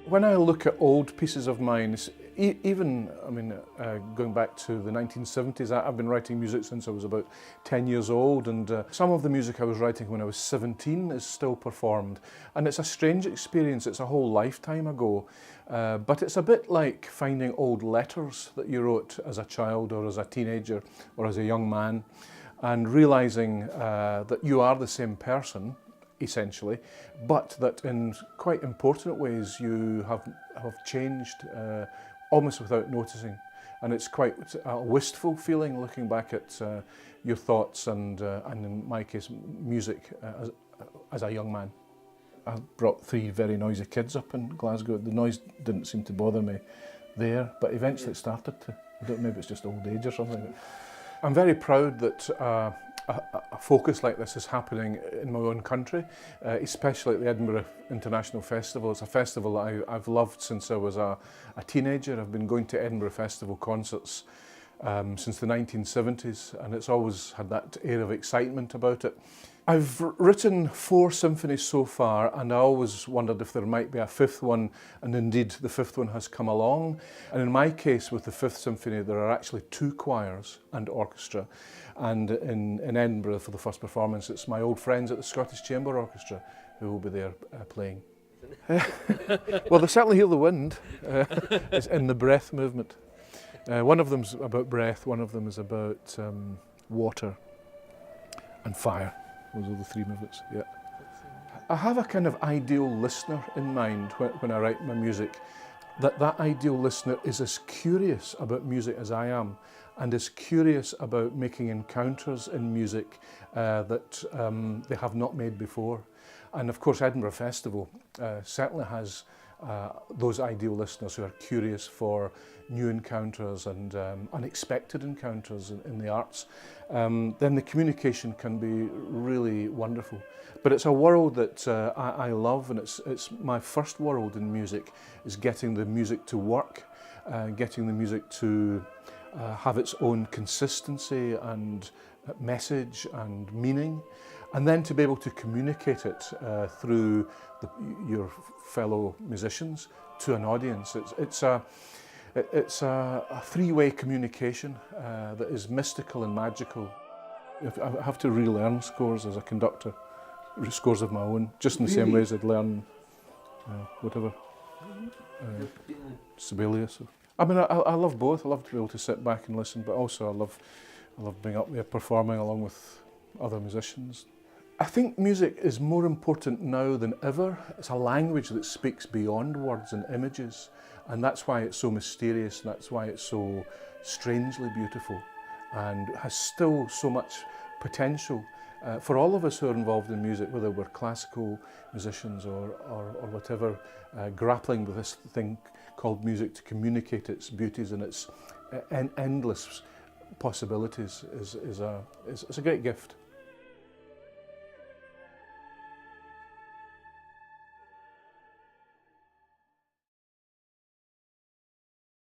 When I look at old pieces of mine, even, going back to the 1970s, I've been writing music since I was about 10 years old, and some of the music I was writing when I was 17 is still performed. And it's a strange experience, it's a whole lifetime ago, but it's a bit like finding old letters that you wrote as a child or as a teenager or as a young man, and realising that you are the same person, essentially, but that in quite important ways you have changed almost without noticing. And it's quite a wistful feeling looking back at your thoughts and in my case music as a young man. I brought 3 very noisy kids up in Glasgow. The noise didn't seem to bother me there, but eventually it started to. I don't know, maybe it's just old age or something. I'm very proud that a focus like this is happening in my own country, especially at the Edinburgh International Festival. It's a festival that I've loved since I was a teenager. I've been going to Edinburgh Festival concerts since the 1970s, and it's always had that air of excitement about it. I've written 4 symphonies so far, and I always wondered if there might be a 5th one, and indeed the 5th one has come along. And in my case with the 5th Symphony there are actually 2 choirs and orchestra, and in Edinburgh for the first performance it's my old friends at the Scottish Chamber Orchestra who will be there playing. Well, they certainly hear the wind. It's in the breath movement. One of them's about breath, one of them is about water and fire. Those are the 3 movements, yeah. I have a kind of ideal listener in mind when I write my music. That ideal listener is as curious about music as I am, and is curious about making encounters in music that they have not made before. And of course Edinburgh Festival certainly has those ideal listeners who are curious for new encounters and unexpected encounters in the arts. Then the communication can be really wonderful. But it's a world that I love, and it's my first world in music, is getting the music to work, getting the music to have its own consistency and message and meaning, and then to be able to communicate it through your fellow musicians to an audience. It's a 3-way communication that is mystical and magical. I have to relearn scores as a conductor, scores of my own, just in the same way as I'd learn whatever, Sibelius. I mean, I love both. I love to be able to sit back and listen, but also I love being up there performing along with other musicians. I think music is more important now than ever. It's a language that speaks beyond words and images, and that's why it's so mysterious, and that's why it's so strangely beautiful, and has still so much potential for all of us who are involved in music, whether we're classical musicians or whatever, grappling with this thing called music to communicate its beauties and its endless possibilities is a great gift.